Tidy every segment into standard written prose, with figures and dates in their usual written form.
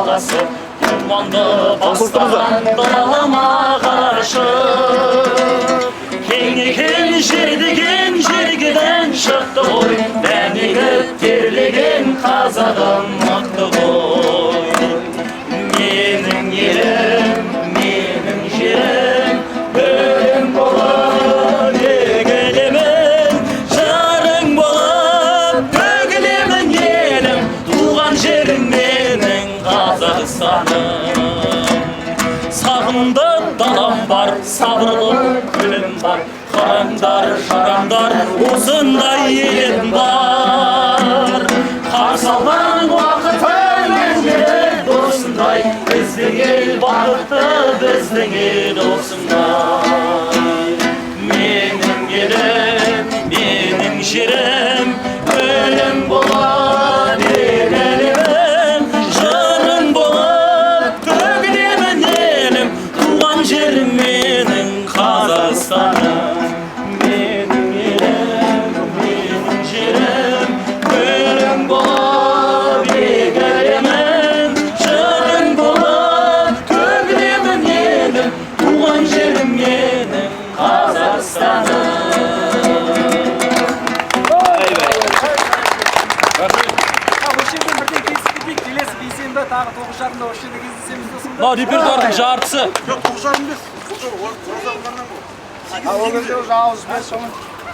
даласы, думанды бастаған далама қаршы. Кең жерден шықты ғой, дәнегіп терлеген қазағым мықты ғой. Менің елім, менің жерім, бөлім болып егілемін, жарың болып төгілемін елім, туған жерім менің Қазақстаным. Сағымды далам бар, сабырлы күлім бар, қараңдар, жараңдар, осындай елім бар. Қарсы алған уақытың өзгерек осындай, біздің ел бақытты, біздің ел осындай. Менің елім, менің жерім, өлім болып егілемін, жарың болып төгілемін елім, туған жерім менің Қазақстаным. Менің елім, менің жерім, өлім болып егілемін, жарың болып төгілемін елім, туған жерім менің Қазақстаным. Келесі бейсенбі тағы 9:30-да осы жерде кездесеміз досыңдар. Мынау репертуардың жартысы. Жоқ, 9:30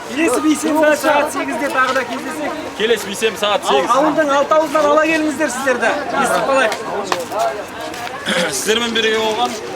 Келесі бейсенбі сағат 8-де тағы да кездесек. Келесі бейсенбі сағат 8. Ауылдың алтауыздан ала келіңіздер сіздерді. Естіп қалайық. Сіздермен бірге болған